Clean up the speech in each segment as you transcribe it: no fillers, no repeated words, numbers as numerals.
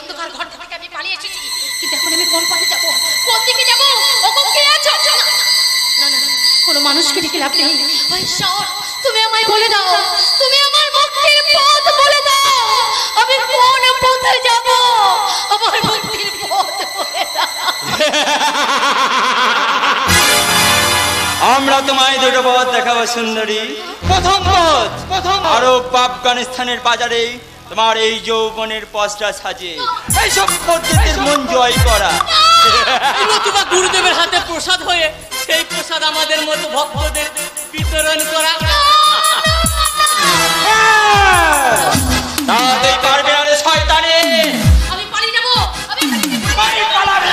অন্ধকার ঘর থেকে আমি পালিয়ে এসেছি, কিন্তু এখন আমি কোন পথে যাব, কোন দিকে যাব? ওগো কে আছো? না না, কোনো মানুষকে ডেকে লাভ নেই। ঈশ্বর, তুমি আমায় বলে দাও, তুমি আমার মুক্তির পথ বলে দাও। আমি কোন পথে যাব? আমার মুক্তির পথ বলে দাও। আমরা তোমায় দুটো পথ দেখাবো সুন্দরী। প্রথম পথ আরব আফগানিস্তানের বাজারে তোমার এই যৌবনের পথটা সাজিয়ে এইসব পদ্ধতির মন জয় করা, নতুবা গুরুদেবের হাতে প্রসাদ হয়ে সেই প্রসাদ আমাদের মতো ভক্তদের বিতরণ করা। তাতেই পারবে না রে শয়তানি। আমি পালিয়ে যাব, আমি পালাবে।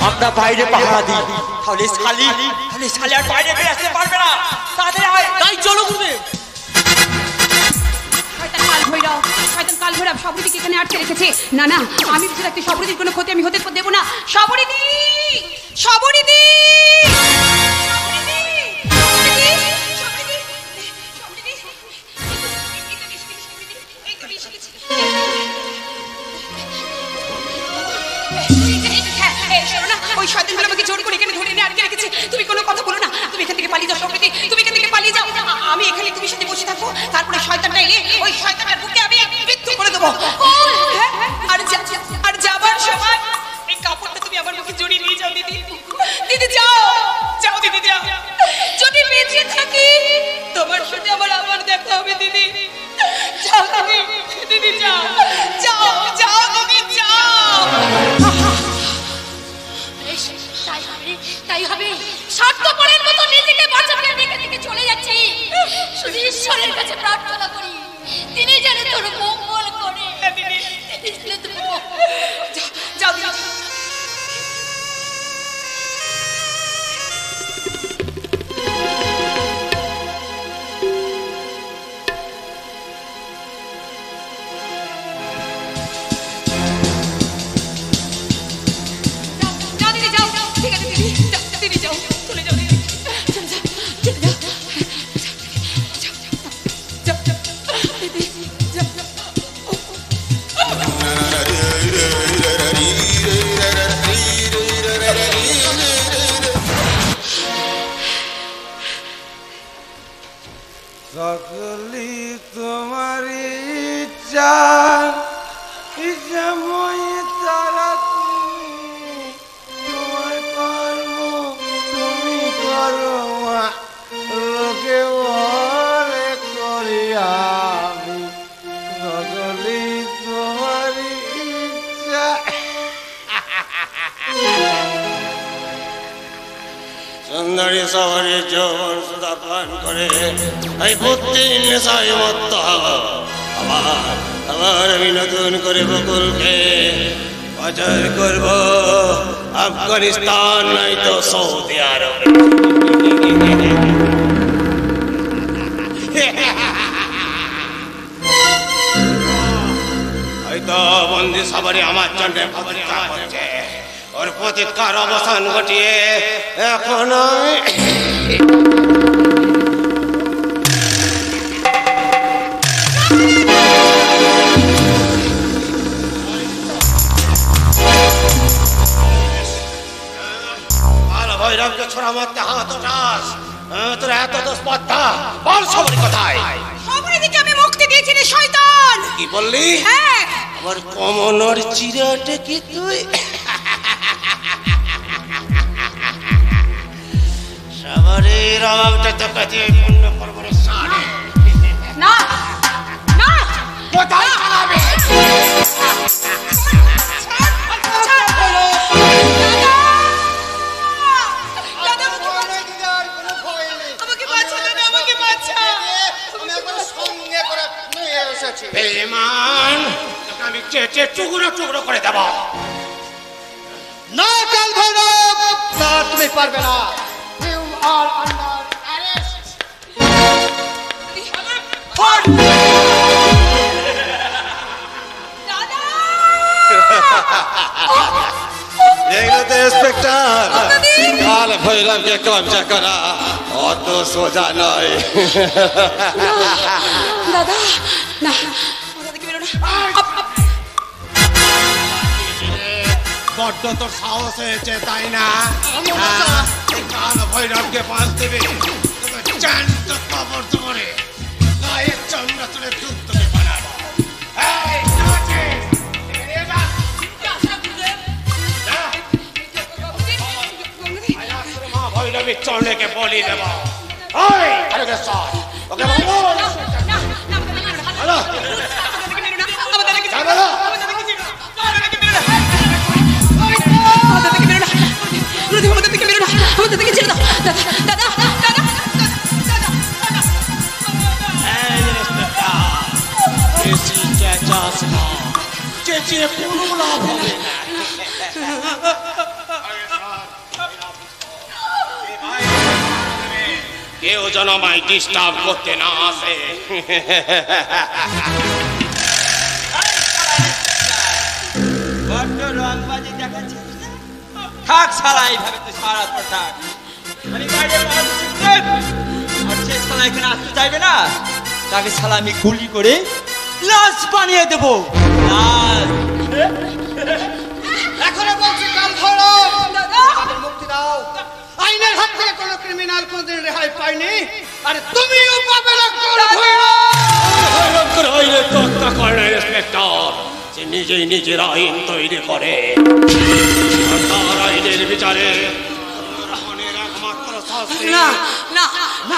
আমরা বাইরে পাহারা দিই, তাহলে শালি আর বাইরে বেরিয়ে আসতে পারবে না। তাই চলো গুরুদেব। শয়তান কাল ভৈরব সবরীদিকে এখানে আটকে রেখেছে। না না, আমি বুঝে রাখতে সবরীদির কোনো ক্ষতি আমি হতে দেবো না। সবরীদি, সবরীদি, ওই শয়তানগুলো আমাকে জোর করে এখানে ধরে এনে আটকে রেখেছে। তুমি কোনো কথা বলো না, তুমি এখান থেকে পালিয়ে যাও সবরীদি, তুমি এখান থেকে পালিয়ে যাও। আমি এখানে তুমি সাথে বসে থাকবো, তারপরে শয়তানটা এলে ওই শয়তানটার বুকে আমি মৃত্যু করে দেবো। আর যাবার সময় এই কাপড়টা তুমি আমার মুখে জড়িয়ে নিয়ে যাও দিদি। দিদি যাও, যাও দিদি যাও। যদি বেঁচে থাকি তোমার সাথে আবার দেখা হবে দিদি। যাও দিদি, দিদি যাও, যাও যাও দিদি যাও। তাই হবে, স্বার্থপরের মতো নিজেকে বাঁচাতে রেখে থেকে চলে যাচ্ছি। শুধু ঈশ্বরের কাছে প্রার্থনা করি, তিনি যেন তোর মঙ্গল করে। যাও দিদি। সকলি তোমার ইচ্ছা, ইচ্ছাময় তারা তুমি, তোমার কর্ম তুমি করো মা, লোকে বলে করি আমি। সকলি তোমার ইচ্ছা। সুন্দরী শহরে যৌবন সুধা পান করে এই বুদ্ধি নেশায় মত্ত আবার আমি নতুন করে বকুলকে পাচার করব আফগানিস্তান নয়তো সৌদি আরব। হয়তো বন্দি সবারই আমার জন্য প্রতীক্ষা করছে, ওর প্রতীক্ষার অবসান ঘটিয়ে এখন আমি ভৈরবকে ছোড়া মারতে হাত ওঠাস। তোর এত দোষ পদ্মা, বল সবারই কোথায়? সবরীদিকে আমি মুক্তি দিয়েছি রে শয়তান। কি বললি? হ্যাঁ, আমার কমনর চিরাটে কি তুই? সবারই রবটা তো কাজে পূর্ণ করবো রে সারে। না না, কোথায় চালাবে? বেঈমান, তোকে আমি চেঁচে টুকরো টুকরো করে দেব। না কাল ভৈরব, তা তুমি পারবে না। You are under arrest. দাদা এগুলো তো ইন্সপেক্টর কাল ভৈরবকে কবজা করা অত সোজা নয়। দাদা না দাদাকে বেরো না। বড্ড তোর সাহস হয়েছে তাই না? কাল ভৈরবকে বাঁচ দেবে জ্যান্ত কবর ধরে গায়ের চামড়া তুলে দুধ তোকে বানাবো। ভৈরবীর চরণেকে বলি দেব। ওকে চেঁচিয়ে কোনো লাভ হবে না। কেউ যেন আমায় ডিস্টার্ব করতে না আসে। বড্ড রংবাজি দেখাচ্ছিস না? থাক শালা এইভাবে তুই সারাক্ষণ থাক। আমি বাইরে বার হচ্ছি রে। আর যে শালা এখানে আসতে চাইবে না তাকে শালা আমি গুলি করে লাশ বানিয়ে দেবো। লাশ। এখনো বলছি কাল ভৈরব আমাদের মুক্তি দাও। আইনের হাত থেকে কোনো ক্রিমিনাল কোনদিন রেহাই পায়নি, আর তুমিও পাবে না কাল সে নিজেই নিজের আইন তৈরি করে আর তার আইনের বিচারে রহমানের একমাত্র শাস্তি না না না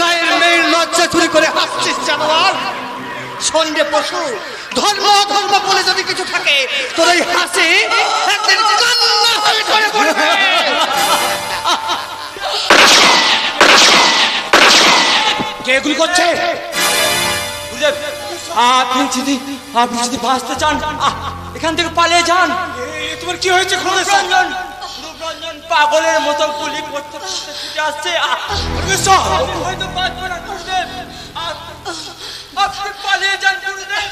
গায়ের মেয়ের লজ্জা চুরি করে হাসছিস জানোয়ার। সন্ধ্যে পশু ধর্ম ধর্ম বলে যদি কিছু থাকে তোর এই হাসি একদিন কান্না হয়ে ঝরে পড়বে। কে গুলি করছে? আপনি যদি বাঁচতে চান এখান থেকে পালিয়ে যান। তোমার কি হয়েছে? রূপরঞ্জন পাগলের মতো গুলি করতে করতে ছুটে আসছে। আমি হয়তো বাঁচবো না গুরুদেব। আপনি পালিয়ে যান গুরুদেব।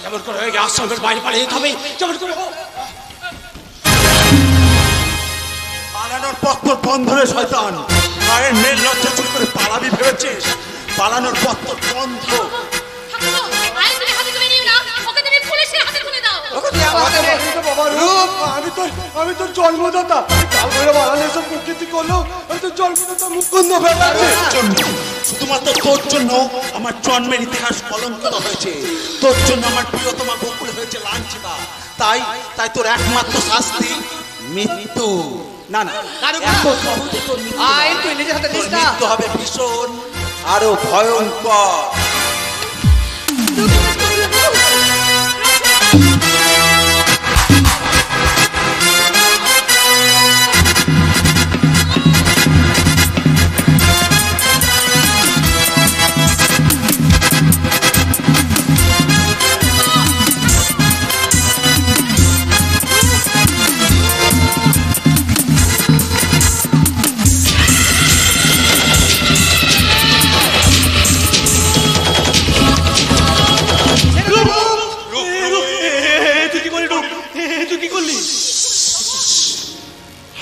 যেমন করে হয়ে আশ্রমের বাইরে পালিয়ে যেতে হবে। যেমন করে হোক পালানোর পথ তোর বন্ধ রে শয়তান। গায়ের মেয়ের লজ্জা চুরি করে পালাবি ভেবেছিস? পালানোর পথ তোর বন্ধ। আমি তোর জন্মদাতা। কাল ভৈরব আড়ালে এসব প্রকৃতি করলো। আমি তোর জন্মদাতা মুকুন্দ শুধুমাত্র তোর জন্য আমার জন্মের ইতিহাস কলঙ্কিত হয়েছে। তোর জন্য আমার প্রিয়তমা গোকুল হয়েছে লাঞ্ছিতা। তাই তাই তোর একমাত্র শাস্তি মৃত্যু। না না, এত সহজে তোর মৃত্যু হবে ভীষণ আরো ভয়ঙ্কর।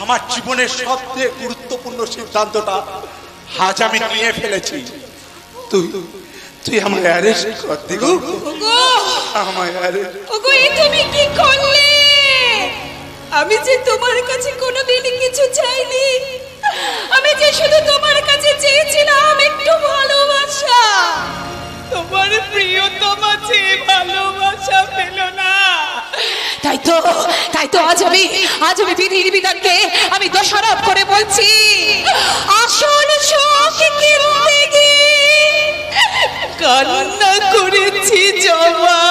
আমার জীবনের সবচেয়ে গুরুত্বপূর্ণ সিদ্ধান্তটা আজ আমি নিয়ে ফেলেছি। তুই আমার অ্যারেস্ট কর দিগো। আমার অ্যারেস্ট। ওগো এই তুমি কি করলে? আমি যে তোমার কাছে কোনোদিনই কিছু চাইনি। আমি যে শুধু তোমার কাছে চেয়েছিলাম একটু ভালোবাসা। তোমার প্রিয়তমা যে ভালোবাসা পেল না, তাই তো আজ আমি বিধির বিধানকে আমি দোষারোপ করে বলছি, আসল সুখ কিনতে গিয়ে কান্না করেছি জমা।